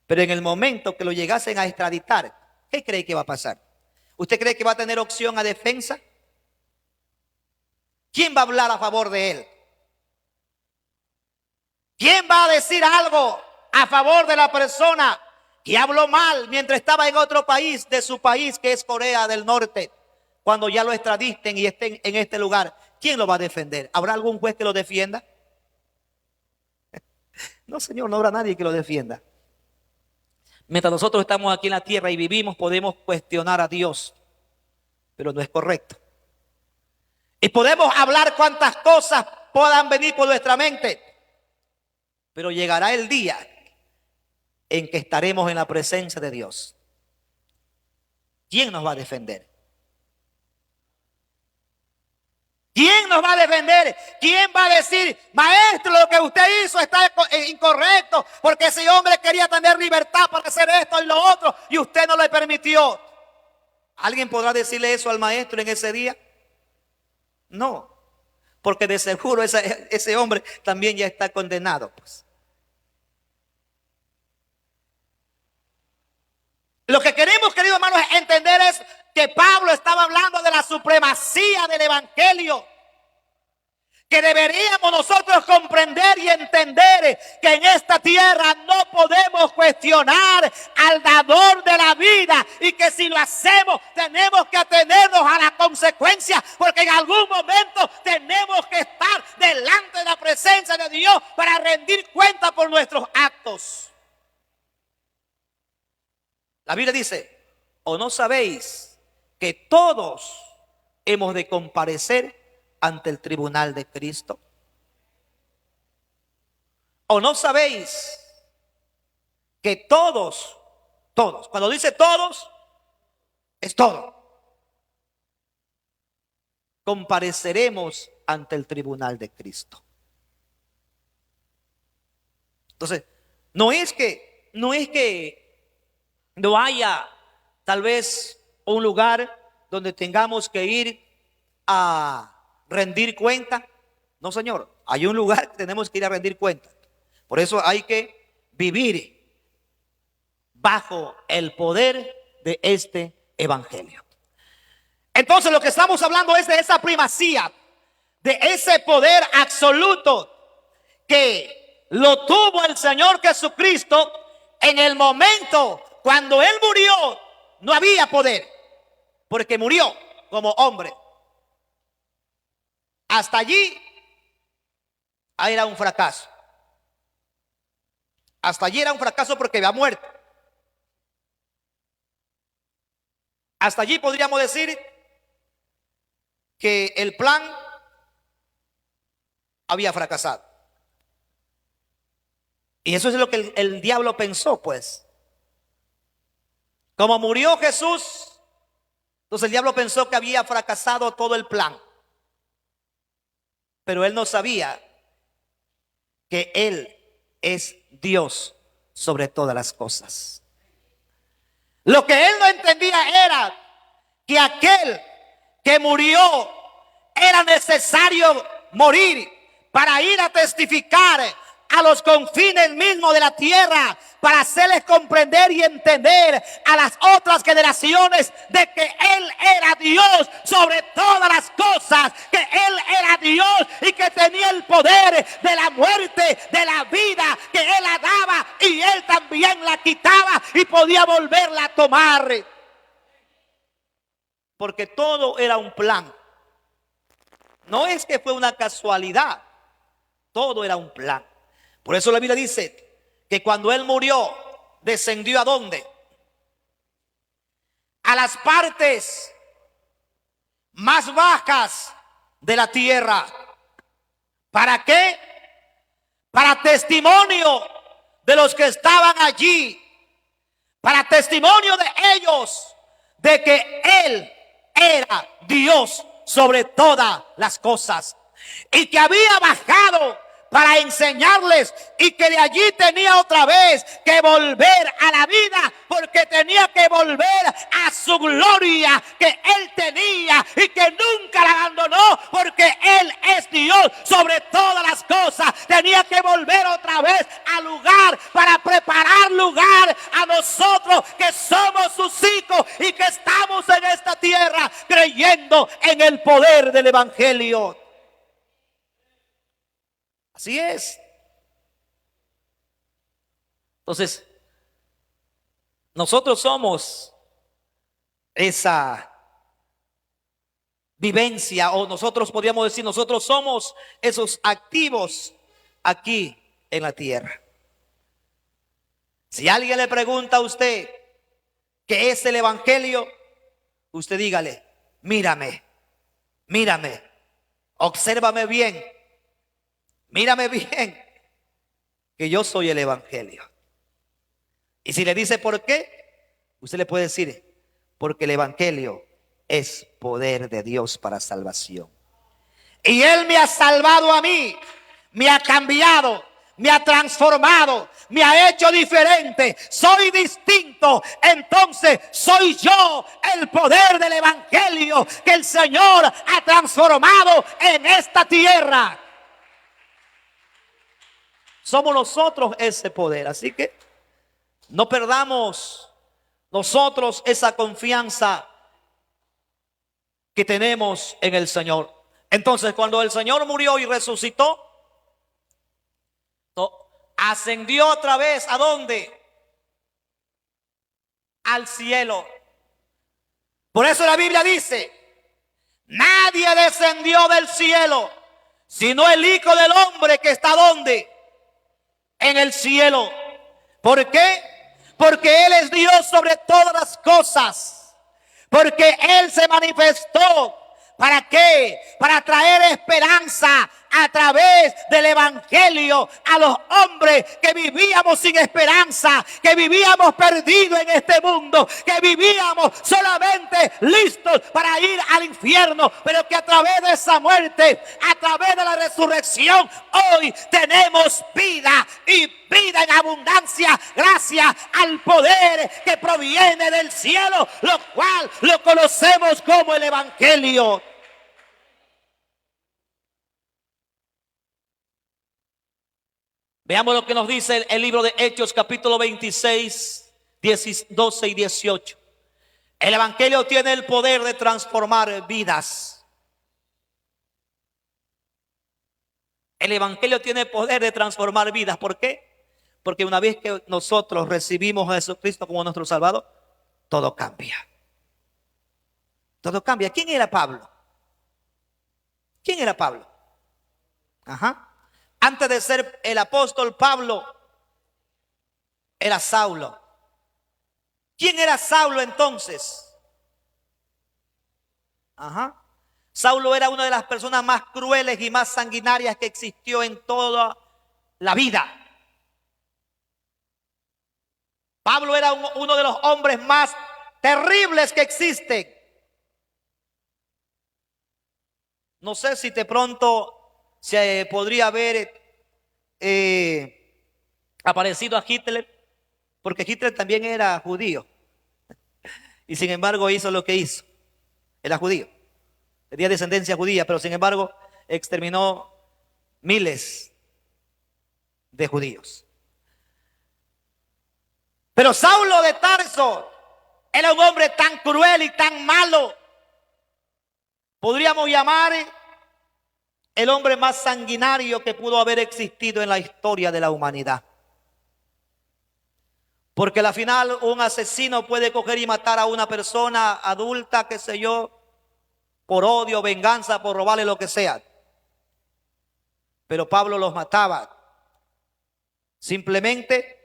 Pero en el momento que lo llegasen a extraditar, ¿qué cree que va a pasar? ¿Usted cree que va a tener opción a defensa? ¿Quién va a hablar a favor de él? ¿Quién va a decir algo a favor de la persona que habló mal mientras estaba en otro país, de su país, que es Corea del Norte? Cuando ya lo extraditen y estén en este lugar, ¿quién lo va a defender? ¿Habrá algún juez que lo defienda? No, señor, no habrá nadie que lo defienda. Mientras nosotros estamos aquí en la tierra y vivimos, podemos cuestionar a Dios, pero no es correcto. Y podemos hablar cuantas cosas puedan venir por nuestra mente, pero llegará el día en que estaremos en la presencia de Dios. ¿Quién nos va a defender? ¿Quién nos va a defender? ¿Quién va a decir, maestro, lo que usted hizo está incorrecto, porque ese hombre quería tener libertad para hacer esto y lo otro y usted no le permitió? ¿Alguien podrá decirle eso al maestro en ese día? No, porque de seguro ese hombre también ya está condenado, pues. Lo que queremos, queridos hermanos, entender es que Pablo estaba hablando de la supremacía del evangelio, que deberíamos nosotros comprender y entender que en esta tierra no podemos cuestionar al dador de la vida, y que si lo hacemos tenemos que atenernos a la consecuencia, porque en algún momento tenemos que estar delante de la presencia de Dios para rendir cuenta por nuestros actos. La Biblia dice, ¿o no sabéis que todos hemos de comparecer ante el tribunal de Cristo? ¿O no sabéis que todos, cuando dice todos, es todo, compareceremos ante el tribunal de Cristo? Entonces, no es que no haya tal vez un lugar donde tengamos que ir a rendir cuenta. No, señor, hay un lugar que tenemos que ir a rendir cuenta. Por eso hay que vivir bajo el poder de este evangelio. Entonces lo que estamos hablando es de esa primacía, de ese poder absoluto que lo tuvo el Señor Jesucristo. En el momento cuando Él murió, no había poder, porque murió como hombre. Hasta allí era un fracaso. Hasta allí era un fracaso porque había muerto. Hasta allí podríamos decir que el plan había fracasado. Y eso es lo que el diablo pensó, pues. Como murió Jesús, entonces el diablo pensó que había fracasado todo el plan. Pero él no sabía que Él es Dios sobre todas las cosas. Lo que él no entendía era que aquel que murió era necesario morir para ir a testificar a los confines mismos de la tierra, para hacerles comprender y entender a las otras generaciones de que Él era Dios sobre todas las cosas, que Él era Dios y que tenía el poder de la muerte, de la vida, que Él la daba y Él también la quitaba y podía volverla a tomar. Porque todo era un plan. No es que fue una casualidad, todo era un plan. Por eso la Biblia dice que cuando Él murió, descendió ¿a dónde? A las partes más bajas de la tierra. ¿Para qué? Para testimonio de los que estaban allí, para testimonio de ellos de que Él era Dios sobre todas las cosas, y que había bajado para enseñarles, y que de allí tenía otra vez que volver a la vida, porque tenía que volver a su gloria que Él tenía y que nunca la abandonó, porque Él es Dios sobre todas las cosas. Tenía que volver otra vez al lugar para preparar lugar a nosotros que somos sus hijos y que estamos en esta tierra creyendo en el poder del evangelio. Así es. Entonces, nosotros somos esa vivencia, o nosotros podríamos decir, nosotros somos esos activos aquí en la tierra. Si alguien le pregunta a usted qué es el evangelio, usted dígale, mírame, mírame, obsérvame bien. Mírame bien, que yo soy el evangelio. Y si le dice por qué, usted le puede decir, porque el evangelio es poder de Dios para salvación. Y Él me ha salvado a mí, me ha cambiado, me ha transformado, me ha hecho diferente, soy distinto. Entonces soy yo el poder del evangelio que el Señor ha transformado en esta tierra. Somos nosotros ese poder, así que no perdamos nosotros esa confianza que tenemos en el Señor. Entonces, cuando el Señor murió y resucitó, ascendió otra vez, ¿a dónde? Al cielo. Por eso la Biblia dice, nadie descendió del cielo, sino el Hijo del Hombre que está ¿dónde? En el cielo. ¿Por qué? Porque Él es Dios sobre todas las cosas. Porque Él se manifestó. ¿Para qué? Para traer esperanza a través del evangelio a los hombres que vivíamos sin esperanza, que vivíamos perdidos en este mundo, que vivíamos solamente listos para ir al infierno, pero que a través de esa muerte, a través de la resurrección, hoy tenemos vida y vida en abundancia gracias al poder que proviene del cielo, lo cual lo conocemos como el evangelio. Veamos lo que nos dice el libro de Hechos, capítulo 26, 12 y 18. El evangelio tiene el poder de transformar vidas. El evangelio tiene el poder de transformar vidas. ¿Por qué? Porque una vez que nosotros recibimos a Jesucristo como nuestro Salvador, todo cambia. Todo cambia. ¿Quién era Pablo? ¿Quién era Pablo? Ajá. Antes de ser el apóstol Pablo, era Saulo. ¿Quién era Saulo entonces? Ajá. Saulo era una de las personas más crueles y más sanguinarias que existió en toda la vida. Pablo era uno de los hombres más terribles que existen. No sé si de pronto se podría haber aparecido a Hitler, porque Hitler también era judío y sin embargo hizo lo que hizo. Era judío, tenía descendencia judía, pero sin embargo exterminó miles de judíos. Pero Saulo de Tarso era un hombre tan cruel y tan malo, podríamos llamar el hombre más sanguinario que pudo haber existido en la historia de la humanidad. Porque al final un asesino puede coger y matar a una persona adulta, qué sé yo, por odio, venganza, por robarle lo que sea. Pero Pablo los mataba simplemente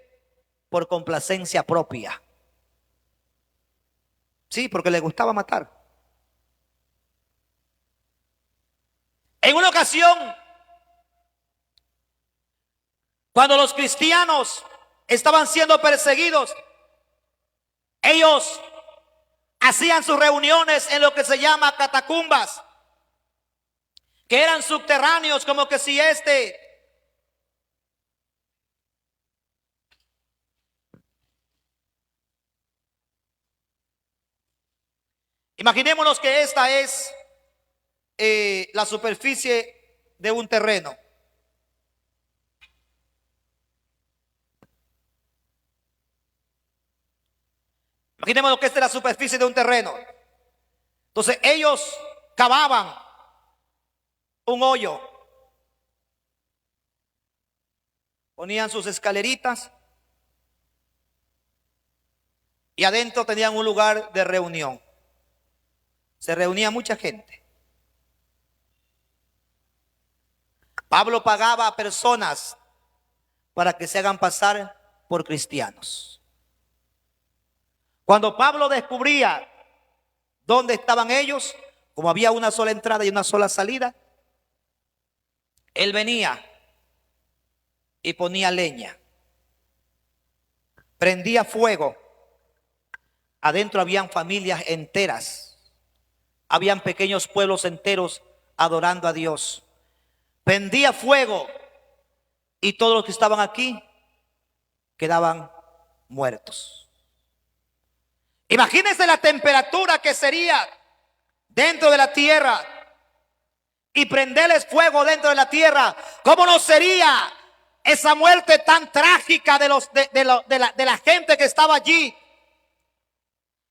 por complacencia propia. Sí, porque le gustaba matar. En una ocasión, cuando los cristianos estaban siendo perseguidos, ellos hacían sus reuniones en lo que se llama catacumbas, que eran subterráneos, como que si imaginémonos que esta es la superficie de un terreno. Imaginémonos que esta es la superficie de un terreno. Entonces ellos cavaban un hoyo, ponían sus escaleritas y adentro tenían un lugar de reunión. Se reunía mucha gente. Pablo pagaba a personas para que se hagan pasar por cristianos. Cuando Pablo descubría dónde estaban ellos, como había una sola entrada y una sola salida, él venía y ponía leña. prendía fuego. Adentro habían familias enteras. Habían pequeños pueblos enteros adorando a Dios. Prendía fuego y todos los que estaban aquí quedaban muertos. Imagínense la temperatura que sería dentro de la tierra y prenderles fuego dentro de la tierra. ¿Cómo no sería esa muerte tan trágica de la gente que estaba allí?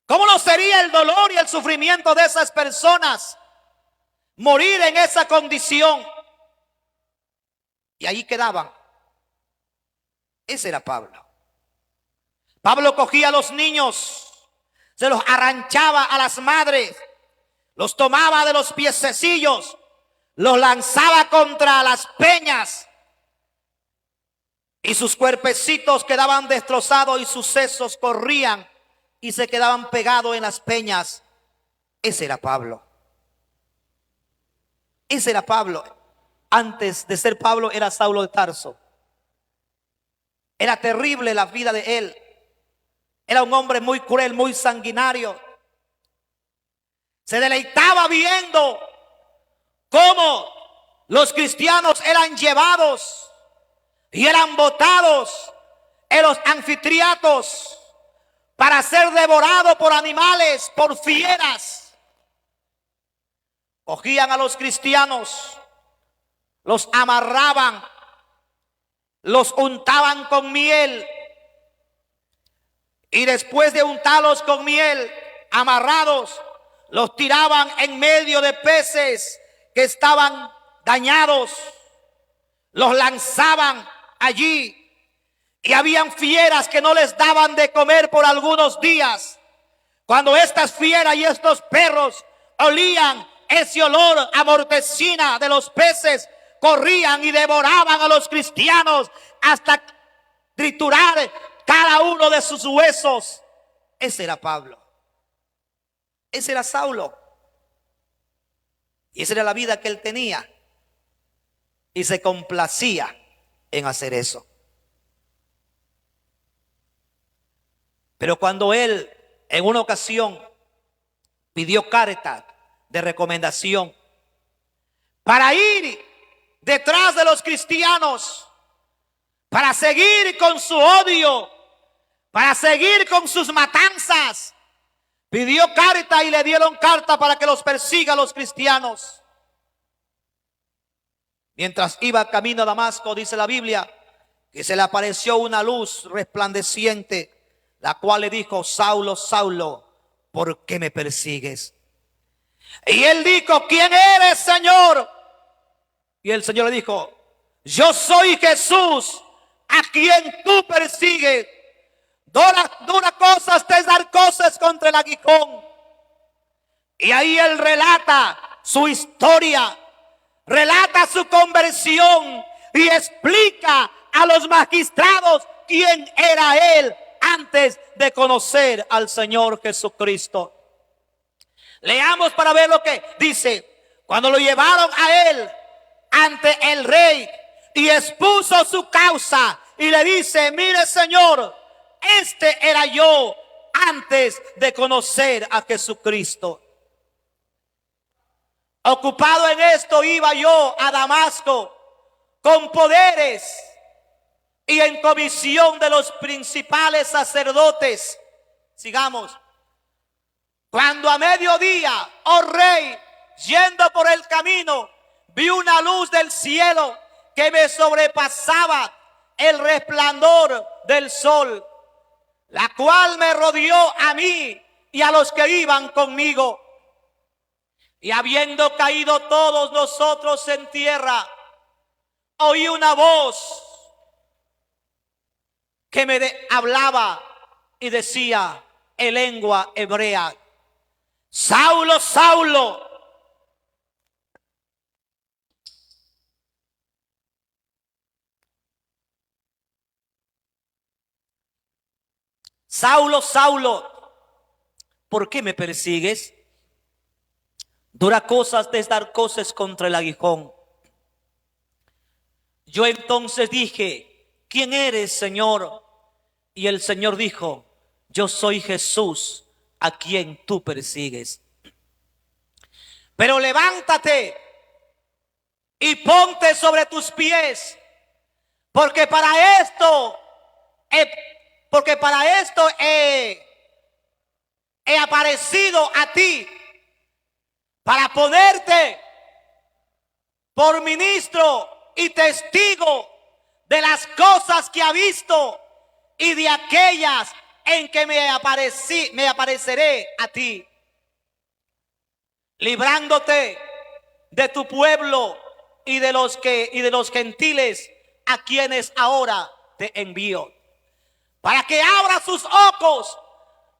¿Cómo no sería el dolor y el sufrimiento de esas personas? Morir en esa condición. Y ahí quedaban. Ese era Pablo. Pablo cogía a los niños, se los arranchaba a las madres, los tomaba de los piececillos, los lanzaba contra las peñas y sus cuerpecitos quedaban destrozados y sus sesos corrían y se quedaban pegados en las peñas. Ese era Pablo. Ese era Pablo. Antes de ser Pablo era Saulo de Tarso. Era terrible la vida de él. Era un hombre muy cruel, muy sanguinario. Se deleitaba viendo cómo los cristianos eran llevados y eran botados en los anfiteatros para ser devorados por animales, por fieras. Cogían a los cristianos, los amarraban, los untaban con miel y después de untarlos con miel, amarrados, los tiraban en medio de peces que estaban dañados, los lanzaban allí y habían fieras que no les daban de comer por algunos días. Cuando estas fieras y estos perros olían ese olor a mortecina de los peces, corrían y devoraban a los cristianos hasta triturar cada uno de sus huesos. Ese era Pablo. Ese era Saulo. Y esa era la vida que él tenía. Y se complacía en hacer eso. Pero cuando él en una ocasión pidió carta de recomendación para ir detrás de los cristianos, para seguir con su odio, para seguir con sus matanzas, pidió carta y le dieron carta para que los persiga a los cristianos. Mientras iba camino a Damasco, dice la Biblia, que se le apareció una luz resplandeciente, la cual le dijo: Saulo, Saulo, ¿por qué me persigues? Y él dijo: ¿quién eres, Señor? Y el Señor le dijo: yo soy Jesús, a quien tú persigues. Dura cosas te dar cosas contra el aguijón. Y ahí él relata su historia, relata su conversión y explica a los magistrados quién era él antes de conocer al Señor Jesucristo. Leamos para ver lo que dice. Cuando lo llevaron a él ante el rey y expuso su causa y le dice: mire, Señor, este era yo antes de conocer a Jesucristo. Ocupado en esto iba yo a Damasco con poderes y en comisión de los principales sacerdotes. Sigamos. Cuando a mediodía, oh rey, yendo por el camino, vi una luz del cielo que me sobrepasaba el resplandor del sol, la cual me rodeó a mí y a los que iban conmigo. Y habiendo caído todos nosotros en tierra, oí una voz que me hablaba y decía en lengua hebrea: Saulo, Saulo, Saulo, Saulo, ¿por qué me persigues? Dura cosas te dar cosas contra el aguijón. Yo entonces dije: ¿quién eres, Señor? Y el Señor dijo: yo soy Jesús a quien tú persigues. Pero levántate y ponte sobre tus pies, porque para esto he aparecido a ti, para ponerte por ministro y testigo de las cosas que ha visto y de aquellas en que me apareceré a ti, librándote de tu pueblo y de los gentiles a quienes ahora te envío, para que abra sus ojos,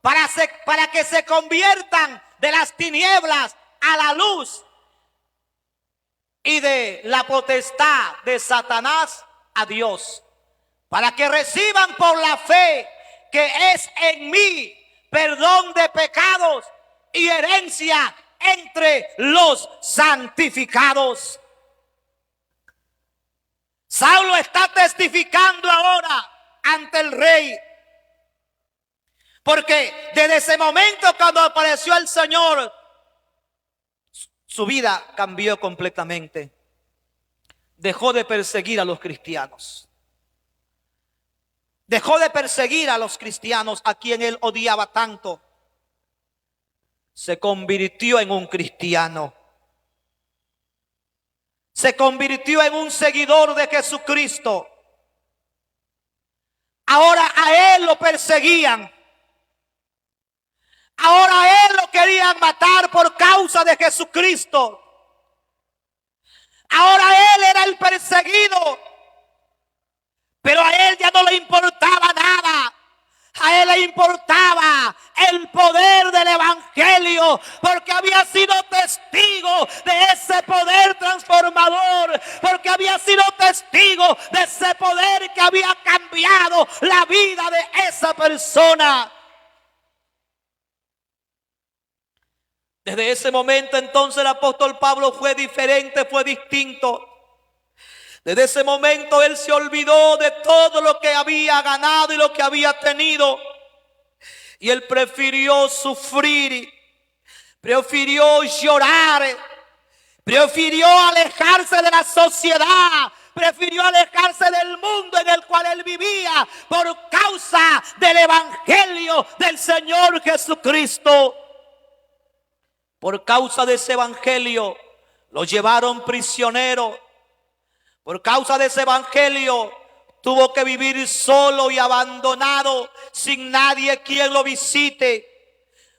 para que se conviertan de las tinieblas a la luz y de la potestad de Satanás a Dios, para que reciban por la fe que es en mí perdón de pecados y herencia entre los santificados. Saulo está testificando ahora ante el rey, porque desde ese momento cuando apareció el Señor, su vida cambió completamente. Dejó de perseguir a los cristianos. Dejó de perseguir a los cristianos a quien él odiaba tanto. Se convirtió en un cristiano. Se convirtió en un seguidor de Jesucristo. Ahora a él lo perseguían. Ahora a él lo querían matar por causa de Jesucristo. Ahora él era el perseguido. Pero a él ya no le importaba nada. A él le importaba el poder del evangelio, porque había sido testigo de ese poder transformador, porque había sido testigo de ese poder que había cambiado la vida de esa persona. Desde ese momento entonces el apóstol Pablo fue diferente, fue distinto. Desde ese momento él se olvidó de todo lo que había ganado y lo que había tenido. Y él prefirió sufrir, prefirió llorar, prefirió alejarse de la sociedad, prefirió alejarse del mundo en el cual él vivía por causa del evangelio del Señor Jesucristo. Por causa de ese evangelio lo llevaron prisionero. Por causa de ese evangelio tuvo que vivir solo y abandonado, sin nadie quien lo visite.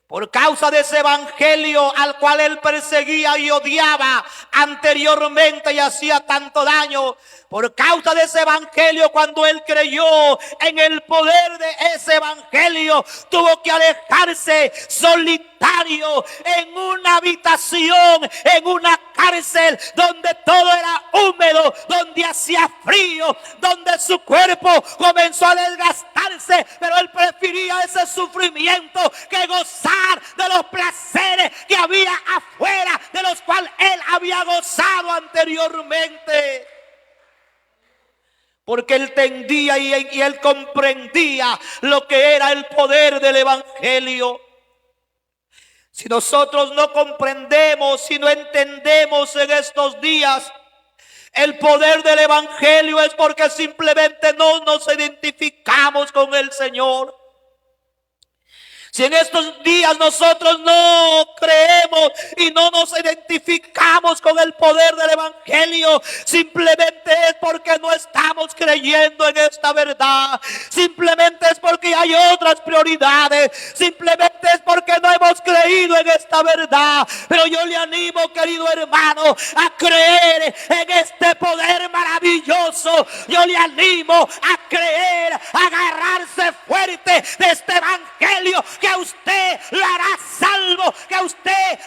Por causa de ese evangelio al cual él perseguía y odiaba anteriormente y hacía tanto daño. Por causa de ese evangelio, cuando él creyó en el poder de ese evangelio, tuvo que alejarse solitario en una habitación, en una cárcel donde todo era húmedo, donde hacía frío, donde su cuerpo comenzó a desgastarse, pero él prefería ese sufrimiento que gozar de los placeres que había afuera, de los cuales él había gozado anteriormente. Porque él entendía y él comprendía lo que era el poder del evangelio. Si nosotros no comprendemos, si no entendemos en estos días el poder del evangelio, es porque simplemente no nos identificamos con el Señor. Si en estos días nosotros no creemos y no nos identificamos con el poder del evangelio, simplemente es porque no estamos creyendo en esta verdad. Simplemente es porque hay otras prioridades. Simplemente es porque no hemos creído en esta verdad. Pero yo le animo, querido hermano, a creer en este poder maravilloso. Yo le animo a creer, a agarrarse fuerte de este evangelio, que a usted lo hará salvo, que a usted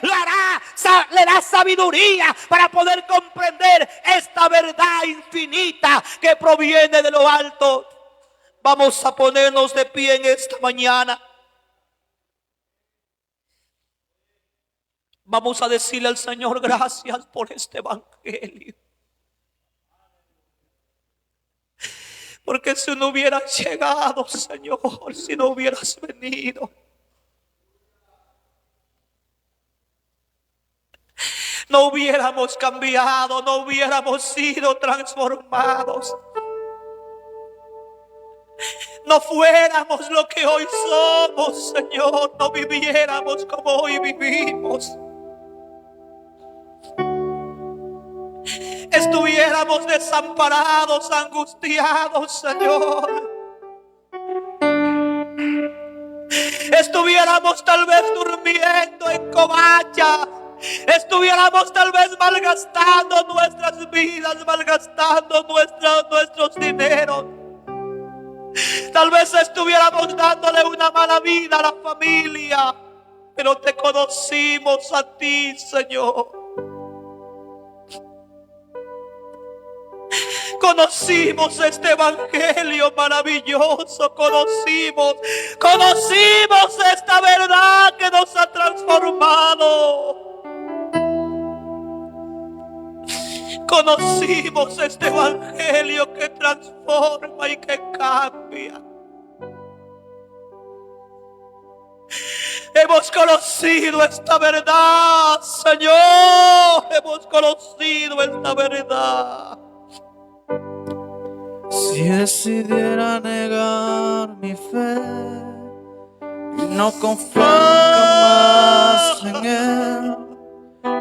le da sabiduría para poder comprender esta verdad infinita que proviene de lo alto. Vamos a ponernos de pie en esta mañana. Vamos a decirle al Señor: gracias por este evangelio. Porque si no hubieras llegado, Señor, si no hubieras venido, no hubiéramos cambiado, no hubiéramos sido transformados, no fuéramos lo que hoy somos, Señor, no viviéramos como hoy vivimos. Estuviéramos desamparados, angustiados, Señor. Estuviéramos tal vez durmiendo en covachas. Estuviéramos tal vez malgastando nuestras vidas, malgastando nuestros dineros. Tal vez estuviéramos dándole una mala vida a la familia. Pero te conocimos a ti, Señor. Conocimos este evangelio maravilloso, conocimos esta verdad que nos ha transformado. Conocimos este evangelio que transforma y que cambia. Hemos conocido esta verdad, Señor. Hemos conocido esta verdad. Si decidiera negar mi fe y no confiar más en Él,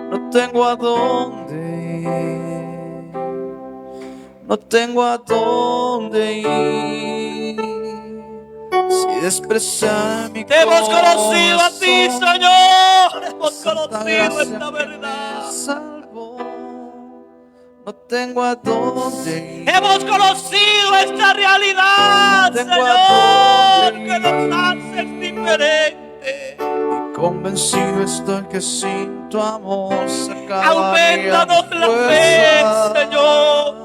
no tengo a dónde ir, no tengo a dónde ir. Si despreciar mi Te hemos conocido a ti, corazón, Señor. Hemos Santa conocido gracia esta que verdad. me salvó, no tengo a dónde ir. Hemos conocido esta realidad, Tengo Señor, a dónde que nos ir. haces diferente. Convencido estoy que sin tu amor se acabaría Aumentanos mi la fe, fuerza. Señor.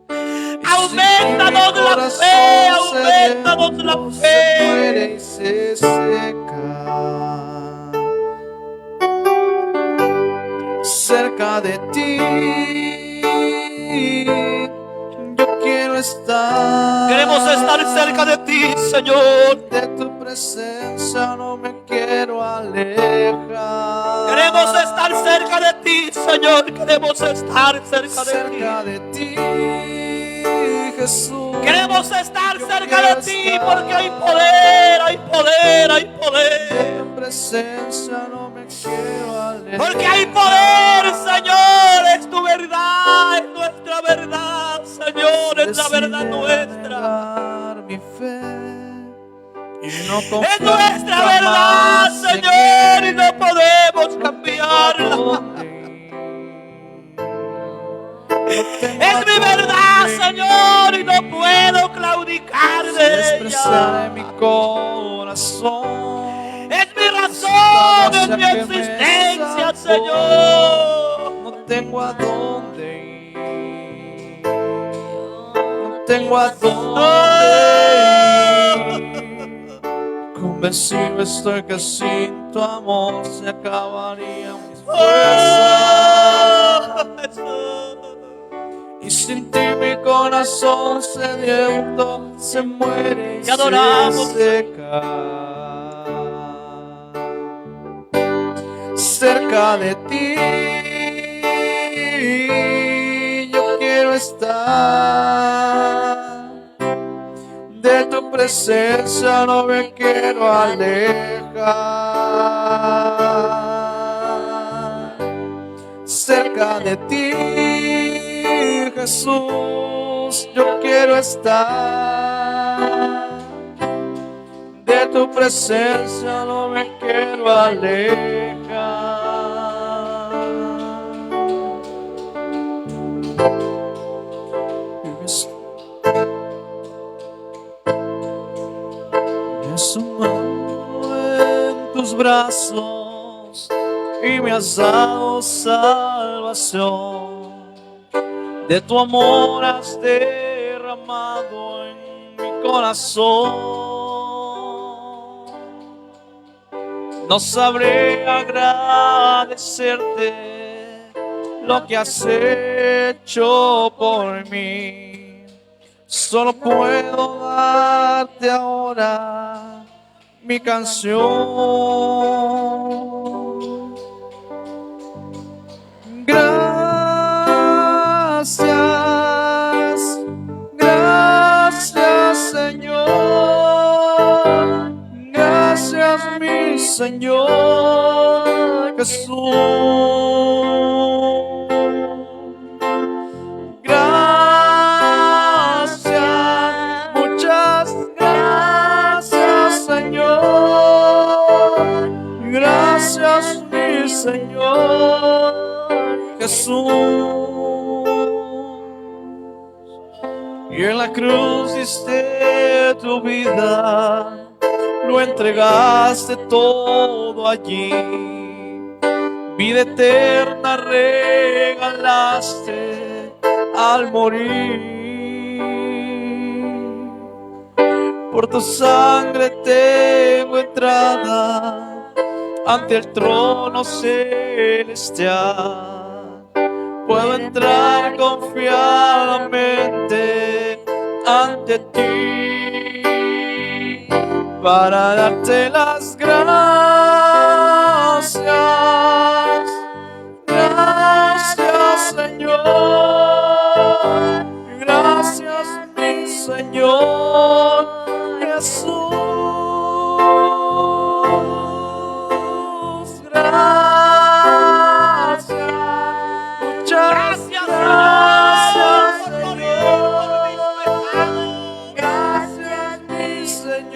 Y Aumentanos sin ti mi la fe, corazón aumentanos la sediento se muere fe. y se seca. Cerca de ti yo quiero estar. Queremos estar cerca de ti, Señor. De tu presencia no me quiero alejar. Queremos estar cerca de ti, Señor. Queremos estar cerca de ti. Jesús. Queremos estar Yo cerca quiero de ti estar. porque hay poder, hay poder, hay De poder. tu presencia no me quiero alejar. Porque hay poder, Señor. Es tu verdad, es nuestra verdad, Señor. Es la verdad nuestra. Negar mi fe y no Es confiar nuestra nunca verdad, más en Señor. Y Él. no podemos No cambiarla. tengo a dónde ir. Es mi verdad, Señor, y no puedo claudicar Si de despreciar ella. en mi corazón, Es mi razón, es mi que me existencia, salvó. Señor. No tengo a dónde ir, no tengo a dónde ir. Convencido estoy que sin tu amor se acabarían mis fuerzas. Jesús. Y sin ti mi corazón sediento se muere y Te adoramos. se seca. Cerca de ti yo quiero estar. De tu presencia no me quiero alejar. Cerca de ti, Jesús, yo quiero estar. De tu presencia no me quiero alejar. Me sumo en tus brazos y me has dado salvación. De tu amor has derramado en mi corazón. No sabré agradecerte lo que has hecho por mí. Solo puedo darte ahora mi canción. Gracias, gracias Señor, gracias mi Señor Jesús. Gracias, muchas gracias Señor, gracias mi Señor Jesús. Y en la cruz diste tu vida, lo entregaste todo allí. Vida eterna regalaste al morir. Por tu sangre tengo entrada ante el trono celestial. Puedo entrar confiadamente ante ti para darte las gracias. Gracias Señor, gracias mi Señor Jesús.